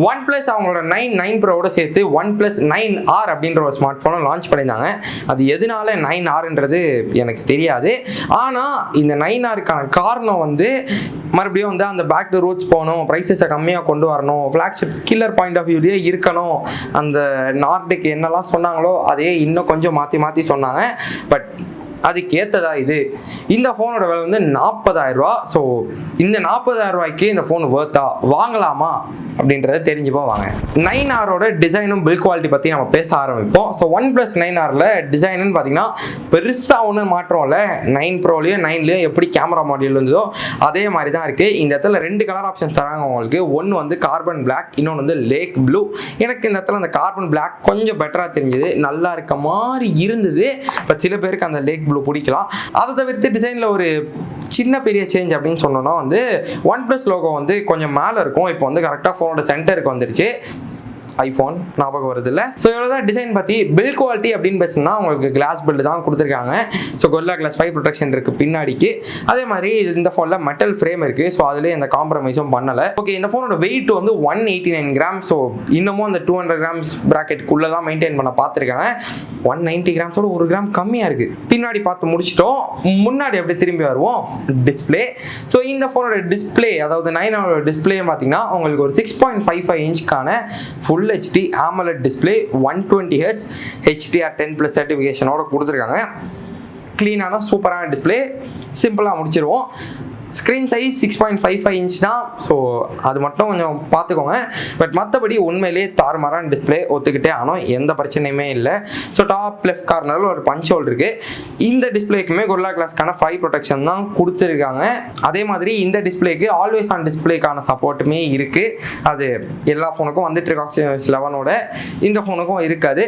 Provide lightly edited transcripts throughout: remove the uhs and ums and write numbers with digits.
OnePlus அவங்களோட 9 ப்ரோவோட சேர்த்து OnePlus 9R அப்படின்ற ஒரு ஸ்மார்ட் ஃபோனை லான்ச் பண்ணியிருந்தாங்க. அது எதனால 9Rன்றது எனக்கு தெரியாது. ஆனால் இந்த 9Rக்கான காரணம் வந்து மறுபடியும் வந்து அந்த பேக் டு ரூட்ஸ் போகணும், ப்ரைஸஸை கம்மியாக கொண்டு வரணும், ஃப்ளாக்ஷிப் கில்லர் பாயிண்ட் ஆஃப் வியூலேயே இருக்கணும், அந்த நார்டிக் என்னெல்லாம் சொன்னாங்களோ அதே இன்னும் கொஞ்சம் மாற்றி சொன்னாங்க. பட் அதுக்கேற்றதா இது. இந்த ஃபோனோட விலை வந்து 40,000 ரூபா. ஸோ இந்த 40,000 ரூபாய்க்கு இந்த ஃபோன் வர்த்தா, வாங்கலாமா அப்படின்றத தெரிஞ்சுப்போ வாங்க. 9Rோட டிசைனும் பில் குவாலிட்டி பற்றி நம்ம பேச ஆரம்பிப்போம். ஸோ OnePlus 9Rல டிசைனுன்னு பார்த்தீங்கன்னா பெருசாக ஒன்றும் மாற்றம் இல்லை. 9 ப்ரோலையும் 9லையும் எப்படி கேமரா மாடியூல் இருந்ததோ அதே மாதிரி தான் இருக்குது. இந்த இடத்துல 2 கலர் ஆப்ஷன்ஸ் தராங்க உங்களுக்கு. ஒன்று வந்து கார்பன் பிளாக், இன்னொன்று வந்து லேக் ப்ளூ. எனக்கு இந்த இடத்துல அந்த கார்பன் பிளாக் கொஞ்சம் பெட்டராக தெரிஞ்சது, நல்லா இருக்க மாதிரி இருந்தது. பட் சில பேருக்கு அந்த லேக் ப்ளூ பிடிக்கலாம். அதை தவிர்த்து டிசைனில் ஒரு சின்ன பெரிய சேஞ்ச் அப்படின்னு சொன்னோன்னா வந்து OnePlus லோகோ வந்து கொஞ்சம் மேலே இருக்கும். இப்போ வந்து கரெக்டாக ஃபோனோட சென்டருக்கு வந்துருச்சு. ஐஃபோன் ஞாபகம் வருது இல்லை. ஸோ இவ்வளோதான் டிசைன் பற்றி. பில் குவாலிட்டி அப்படின்னு பேசுனா உங்களுக்கு கிளாஸ் பில்டு தான் கொடுத்துருக்காங்க. ஸோ Gorilla Glass 5 ப்ரொடெக்ஷன் இருக்குது பின்னாடிக்கு. அதே மாதிரி இந்த ஃபோனில் மெட்டல் ஃப்ரேம் இருக்குது. ஸோ அதுலேயே எந்த காம்ப்ரமைஸும் பண்ணலை. ஓகே, இந்த ஃபோனோட வெயிட் வந்து 189 கிராம். ஸோ இன்னமும் அந்த 200 கிராம்ஸ் ப்ராக்கெட்டுக்குள்ளே தான் மெயின்டைன் பண்ண பார்த்துருக்காங்க. 190 கிராம்ஸோட 1 கிராம் கம்மியாக இருக்குது. பின்னாடி பார்த்து முடிச்சிட்டோம். முன்னாடி அப்படியே திரும்பி வருவோம். டிஸ்பிளே. ஸோ இந்த ஃபோனோட டிஸ்பிளே, அதாவது 9 டிஸ்பிளே பார்த்தீங்கன்னா உங்களுக்கு ஒரு 6.55 இன்ச்சுக்கான full HD AMOLED display, 120Hz HDR10+ சர்டிஃபிகேஷனோட கொடுத்துருக்காங்க. க்ளீனான சூப்பரான டிஸ்பிளே. சிம்பிளாக முடிச்சிருவோம். ஸ்க்ரீன் சைஸ் 6.55 இன்ச் தான். ஸோ அது மட்டும் கொஞ்சம் பார்த்துக்கோங்க. பட் மற்றபடி உண்மையிலேயே தாறுமாறான டிஸ்பிளே ஒத்துக்கிட்டே ஆனால் எந்த பிரச்சனையுமே இல்லை. ஸோ டாப் லெஃப்ட் கார்னரில் ஒரு பஞ்ச் ஹோல் இருக்குது. இந்த டிஸ்பிளேக்குமே Gorilla Glassக்கான 5 ப்ரொடெக்ஷன் தான் கொடுத்துருக்காங்க. அதே மாதிரி இந்த டிஸ்பிளேக்கு ஆல்வேஸ் ஆன் டிஸ்பிளேக்கான சப்போர்ட்டுமே இருக்குது. அது எல்லா ஃபோனுக்கும் வந்துட்டு இருக்கு. Oxygen 11ஓட இந்த ஃபோனுக்கும் இருக்காது.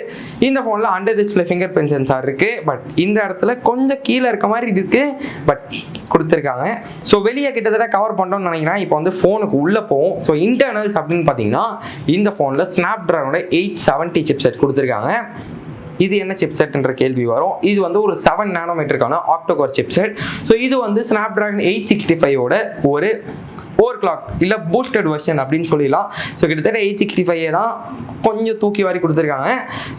இந்த ஃபோனில் under display finger print sensor இருக்குது. பட் இந்த இடத்துல கொஞ்சம் கீழே இருக்க மாதிரி இருக்குது. பட் கொடுத்துருக்காங்க. ஸோ வெளியே கிட்டத்தட்ட கவர் பண்ணுறோம்னு நினைக்கிறேன். இப்போ வந்து ஃபோனுக்கு உள்ளே போவோம். ஸோ இன்டர்னல்ஸ் அப்படின்னு பார்த்தீங்கன்னா இந்த ஃபோனில் ஸ்னாப்ட்ராகனோட 870 சிப்செட் கொடுத்துருக்காங்க. இது என்ன சிப்செட்ன்ற கேள்வி வரும். இது வந்து ஒரு 7 நானோமீட்டருக்கான ஆக்டோகோர் சிப்செட். ஸோ இது வந்து ஸ்னாப்ட்ராகன் 865ஓட ஒரு ஓவர் கிளாக் இல்லை பூஸ்டட் வெர்ஷன் அப்படின்னு சொல்லிடலாம். ஸோ கிட்டத்தட்ட 865 தான் கொஞ்சம் தூக்கி வாரி கொடுத்துருக்காங்க.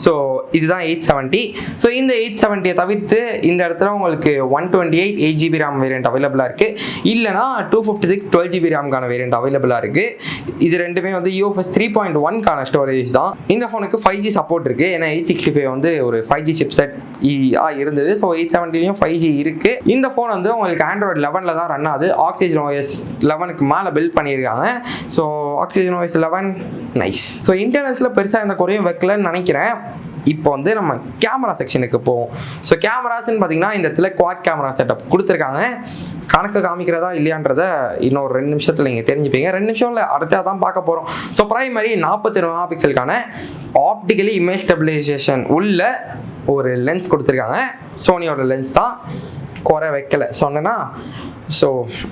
ஸோ இதுதான் 870. ஸோ இந்த 870 தவிர்த்து இந்த இடத்துல உங்களுக்கு 128 8GB RAM வேரியண்ட் அவைலபிளாக இருக்குது. இல்லைனா 256 12GB RAMக்கான வேரியண்ட் அவைலபிளாக இருக்குது. இது ரெண்டுமே வந்து UFS 3.1க்கான ஸ்டோரேஜ் தான். இந்த ஃபோனுக்கு 5G சப்போர்ட் இருக்குது. ஏன்னா 865 வந்து ஒரு 5G சிப்செட் இருந்தது. ஸோ 870லையும் 5G இருக்குது. இந்த ஃபோன் வந்து உங்களுக்கு Android 11ல் தான் ரன் ஆகுது. Oxygen OS 11க்கு மேலே பில்ட் பண்ணியிருக்காங்க. So Oxygen OS 11 nice. So இன்டர்னல்ஸில் பெருசாக இந்த குறையும் வைக்கலன்னு நினைக்கிறேன். இப்போ வந்து நம்ம கேமரா செக்ஷனுக்கு போவோம். ஸோ கேமராஸ்ன்னு பார்த்தீங்கன்னா இந்த இடத்துல குவாட் கேமரா செட்டப் கொடுத்துருக்காங்க. கணக்கு காமிக்கிறதா இல்லையான்றதை இன்னொரு 2 நிமிஷத்தில் நீங்கள் தெரிஞ்சுப்பீங்க. 2 நிமிஷம் இல்லை, அடுத்தா தான் பார்க்க போகிறோம். ஸோ பிரைமரி 42 மெகா பிக்சலுக்கான ஆப்டிக்கலி இமேஜ் ஸ்டெபிலைசேஷன் உள்ள ஒரு லென்ஸ் கொடுத்துருக்காங்க. சோனியோட லென்ஸ் தான், குறை வைக்கலை சொன்னேன்னா. ஸோ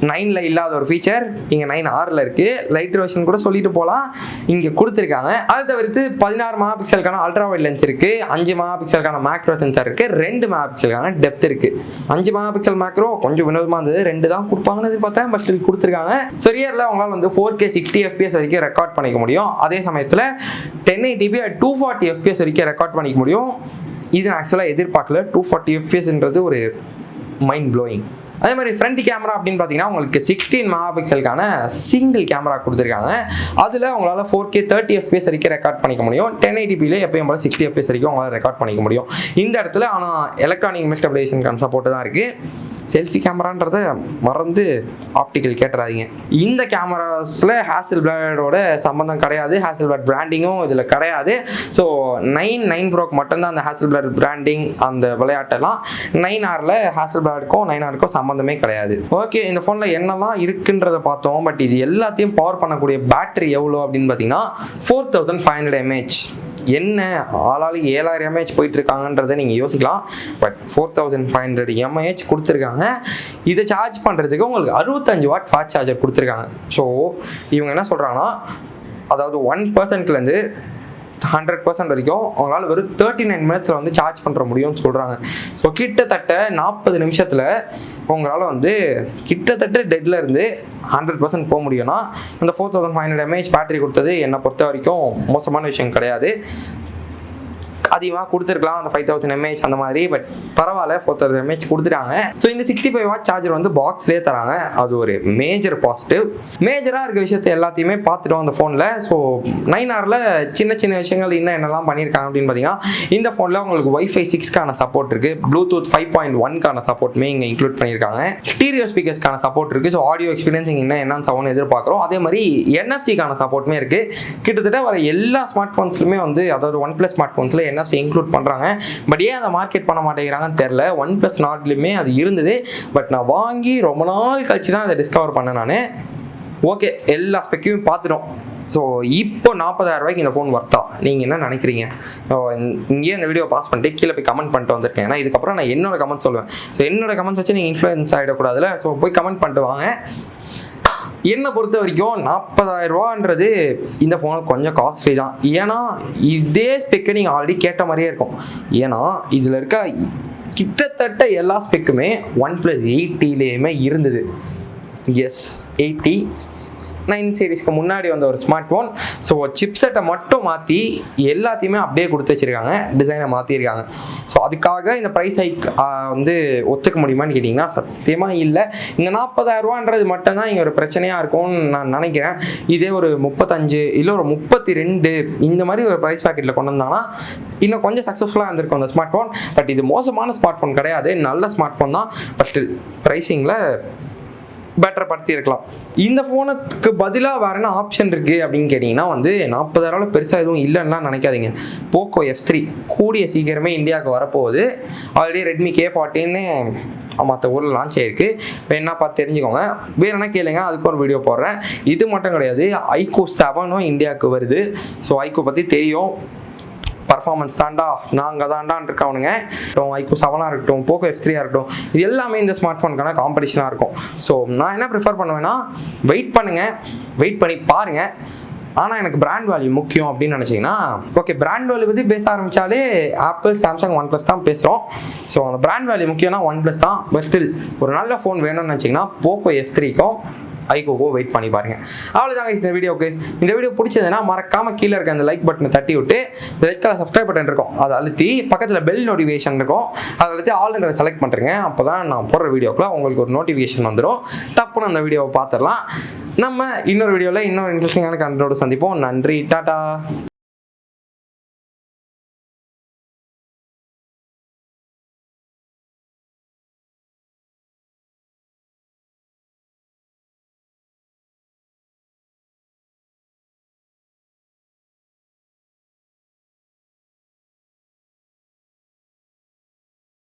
9ல் இல்லாத ஒரு ஃபீச்சர் இங்கே 9Rல இருக்குது. லைட்டர் வெர்ஷன் கூட சொல்லிட்டு போகலாம், இங்கே கொடுத்துருக்காங்க. அதை தவிர்த்து 16 மெகா பிக்சலுக்கான அல்ட்ரா வைட் லென்ஸ் இருக்குது. 5 மெகா பிக்சலுக்கான மேக்ரோ சென்சார் இருக்குது. 2 மெகா பிக்சலுக்கான டெப்த் இருக்குது. 5 மெகா பிக்சல் மேக்ரோ கொஞ்சம் வினோதமாக இருந்தது. 2 தான் கொடுப்பாங்கன்னு பார்த்தேன், பட் கொடுத்துருக்காங்க. ஸோ ரியரில் உங்களால் வந்து 4K 60 FPS வரைக்கும் ரெக்கார்ட் பண்ணிக்க முடியும். அதே சமயத்தில் 1080p 240 FPS வரைக்கும் ரெக்கார்ட் பண்ணிக்க முடியும். இது நான் ஆக்சுவலாக எதிர்பார்க்கல. 240 FPSன்றது ஒரு மைண்ட் ப்ளோயிங். அதே மாதிரி ஃப்ரண்ட் கேமரா அப்படின்னு பார்த்தீங்கன்னா உங்களுக்கு 16 மெகா பிக்சலுக்கான சிங்கிள் கேமரா கொடுத்துருக்காங்க. அதில் உங்களால் 4K 30 FPS வரைக்கும் ரெக்கார்ட் பண்ணிக்க முடியும். 1080pல எப்பயும் போல 60 FPS வரைக்கும் உங்களால் ரெக்கார்ட் பண்ணிக்க முடியும். இந்த இடத்துல ஆனால் எலக்ட்ரானிக் இமேஜ் ஸ்டெபிலைசேஷனுக்கான சப்போர்ட்டு தான் இருக்குது. செல்ஃபி கேமரான்றதை மறந்து ஆப்டிக்கல் கேட்டுறாதீங்க. இந்த கேமராஸில் ஹாசல்பிளாடோட சம்பந்தம் கிடையாது. ஹாசல்பிளாட் பிராண்டிங்கும் இதில் கிடையாது. ஸோ 9 ப்ரோக்கு மட்டும்தான் அந்த ஹாசல்பிளாட் பிராண்டிங் அந்த விளையாட்டெல்லாம். 9Rல ஹாசல்பிளாடுக்கும் 9Rக்கும் சம்பந்தமே கிடையாது. ஓகே, இந்த ஃபோனில் என்னெல்லாம் இருக்குன்றதை பார்த்தோம். பட் இது எல்லாத்தையும் பவர் பண்ணக்கூடிய பேட்டரி எவ்வளோ அப்படின்னு பார்த்தீங்கன்னா 4500 mAh. என்ன ஆளாளுக்கு 7000 mAh போயிட்டு இருக்காங்கன்றதை நீங்கள் யோசிக்கலாம். பட் 4500 mAh கொடுத்துருக்காங்க. இதை சார்ஜ் பண்ணுறதுக்கு உங்களுக்கு 65 வாட் ஃபாஸ்ட் சார்ஜர் கொடுத்துருக்காங்க. ஸோ இவங்க என்ன சொல்கிறாங்கன்னா, அதாவது 1%லேருந்து 100% வரைக்கும் உங்களால் வெறும் 39 மினிட்ஸில் வந்து சார்ஜ் பண்ணுற முடியும்னு சொல்கிறாங்க. ஸோ கிட்டத்தட்ட 40 நிமிஷத்தில் உங்களால் வந்து கிட்டத்தட்ட டெட்ல இருந்து 100% போக முடியும்னா அந்த 4500 mAh பேட்டரி கொடுத்தது என்னை பொறுத்த வரைக்கும் மோசமான விஷயம் கிடையாது. அதிகமாக கொடுத்துருக்கலாம் அந்த 5000 mAh அந்த மாதிரி, பட் பரவாயில்ல 4000 mAh கொடுத்துட்டாங்க. ஸோ இந்த 65 வாட் சார்ஜர் வந்து பாக்ஸ்லேயே தராங்க, அது ஒரு மேஜர் பாசிட்டிவ். மேஜராக இருக்க விஷயத்தை எல்லாத்தையுமே பார்த்துட்டோம் அந்த ஃபோனில். ஸோ 9Rல சின்ன சின்ன விஷயங்கள் இன்னும் என்னெல்லாம் பண்ணியிருக்காங்க அப்படின்னு பார்த்தீங்கன்னா, இந்த ஃபோனில் உங்களுக்கு Wi-Fi 6க்கான சப்போர்ட் இருக்குது, Bluetooth 5.1க்கான சப்போர்ட்டுமே இங்கே இன்க்ளூட் பண்ணியிருக்காங்க, ஸ்டீரியோ ஸ்பீக்கர்ஸ்க்கான சப்போர்ட் இருக்குது. ஸோ ஆடியோ எக்ஸ்பீரியன்ஸ் இங்கே என்ன சவுண்ட் எதிர்பார்க்குறோம், அதே மாதிரி NFC-க்கான சப்போர்ட்டுமே இருக்குது. கிட்டத்தட்ட வர எல்லா ஸ்மார்ட் ஃபோன்ஸ்லுமே வந்து, அதாவது OnePlus ஸ்மார்ட் ஃபோன்ஸில் NFC இன்க்ளூட் பண்ணுறாங்க. பட் ஏன் அதை மார்க்கெட் பண்ண மாட்டேங்கிறாங்கன்னு தெரியல. OnePlus நாட்லையுமே அது இருந்தது, பட் நான் வாங்கி ரொம்ப நாள் கழிச்சு தான் அதை டிஸ்கவர் பண்ணேன் நான். ஓகே, எல்லா ஸ்பெக்கையும் பார்த்துட்டோம். ஸோ இப்போ 40,000 ரூபாய்க்கு இந்த ஃபோன் வர்த்தா, நீங்கள் என்ன நினைக்கிறீங்க? ஸோ இங்கேயே இந்த வீடியோ பாஸ் பண்ணிட்டு கீழே போய் கமெண்ட் பண்ணிட்டு வந்திருக்கேன். ஏன்னா இதுக்கப்புறம் நான் என்னோட கமெண்ட் சொல்லுவேன். ஸோ என்னோட கமெண்ட்ஸ் வச்சு நீங்கள் இன்ஃப்ளூயன்ஸ் ஆகிடக்கூடாதுல. ஸோ போய் கமெண்ட் பண்ணிட்டு வாங்க. என்னை பொறுத்த வரைக்கும் 40,000 ரூபான்றது இந்த ஃபோனுக்கு கொஞ்சம் காஸ்ட்லி தான். ஏன்னா இதே ஸ்பெக்கை நீங்கள் ஆல்ரெடி கேட்ட மாதிரியே இருக்கும். ஏன்னா இதில் இருக்க கிட்டத்தட்ட எல்லா ஸ்பெக்குமே OnePlus 8Tலேயுமே இருந்தது. எஸ், 9 சீரீஸ்க்கு முன்னாடி வந்த ஒரு ஸ்மார்ட் ஃபோன். ஸோ சிப்செட்டை மட்டும் மாற்றி எல்லாத்தையுமே அப்படியே கொடுத்து வச்சுருக்காங்க, டிசைனை மாற்றிருக்காங்க. ஸோ அதுக்காக இந்த ப்ரைஸ் ஹைக் வந்து ஒத்துக்க முடியுமான்னு கேட்டிங்கன்னா சத்தியமாக இல்லை. இந்த 40,000 ரூபான்றது மட்டும்தான் இங்கே ஒரு பிரச்சனையாக இருக்கும்னு நான் நினைக்கிறேன். இதே ஒரு 35 இல்லை ஒரு 32 இந்த மாதிரி ஒரு ப்ரைஸ் பேக்கெட்டில் கொண்டு வந்தாங்கன்னா இன்னும் கொஞ்சம் சக்ஸஸ்ஃபுல்லாக இருந்திருக்கும் அந்த ஸ்மார்ட் ஃபோன். பட் இது மோசமான ஸ்மார்ட் ஃபோன் கிடையாது, நல்ல ஸ்மார்ட் ஃபோன் தான். பட் ஸ்டில் ப்ரைஸிங்கில் பெட்டர் படுத்தி இருக்கலாம். இந்த ஃபோனுக்கு பதிலாக வேறு என்ன ஆப்ஷன் இருக்குது அப்படின்னு கேட்டிங்கன்னா வந்து 40,000 பெருசாக எதுவும் இல்லைன்னா நினைக்காதீங்க. போக்கோ F3 கூடிய சீக்கிரமே இந்தியாவுக்கு வரப்போகுது. ஆல்ரெடி ரெட்மி K14 மற்ற ஊரில் லான்ச் ஆகிருக்கு. வேணா பார்த்து தெரிஞ்சுக்கோங்க. வேறு என்ன கேளுங்க, அதுக்கு ஒரு வீடியோ போடுறேன். இது மட்டும் கிடையாது, iQOO 7 இந்தியாவுக்கு வருது. ஸோ iQOO பற்றி தெரியும், பர்ஃபார்மன்ஸ் தாண்டா நாங்கள் தாண்டான் இருக்கவனுங்க. iQOO 7 இருக்கட்டும், போக்கோ F3 இருக்கட்டும், இது எல்லாமே இந்த ஸ்மார்ட் ஃபோனுக்கான காம்படிஷனாக இருக்கும். ஸோ நான் என்ன ப்ரிஃபர் பண்ணுவேன்னா, வெயிட் பண்ணி பாருங்கள். ஆனால் எனக்கு பிராண்ட் வேல்யூ முக்கியம் அப்படின்னு நினச்சிங்கன்னா, ஓகே பிராண்ட் வேல்யூ பற்றி பேச ஆரம்பித்தாலே ஆப்பிள், சாம்சங், OnePlus தான் பேசுகிறோம். ஸோ அந்த பிராண்ட் வேல்யூ முக்கியம்னா OnePlus தான். பட் ஸ்டில் ஒரு நல்ல ஃபோன் வேணும்னு நினச்சிங்கன்னா போக்கோ F3க்கும் iQOO வெயிட் பண்ணி பாருங்க. அவ்வளோதாங்க இந்த வீடியோக்கு. இந்த வீடியோ பிடிச்சதுன்னா மறக்காம கீழே இருக்க அந்த லைக் பட்டனை தட்டி விட்டு, இந்த ரெட் கலர் சப்ஸ்கிரைப் பட்டன் இருக்கும் அதை அழுத்தி பக்கத்தில் பெல் நோட்டிஃபிகேஷன் இருக்கும் அதை அழுத்தி ஆல்ன்ற செலக்ட் பண்ணுறேங்க. அப்போ தான் நான் போடுற வீடியோக்குள்ள உங்களுக்கு ஒரு நோட்டிஃபிகேஷன் வந்துடும். தப்புன்னு அந்த வீடியோவை பார்த்துடலாம். நம்ம இன்னொரு வீடியோவில் இன்னொரு இன்ட்ரெஸ்டிங்கான கண்டென்ட்டோட சந்திப்போம். நன்றி, டாடா.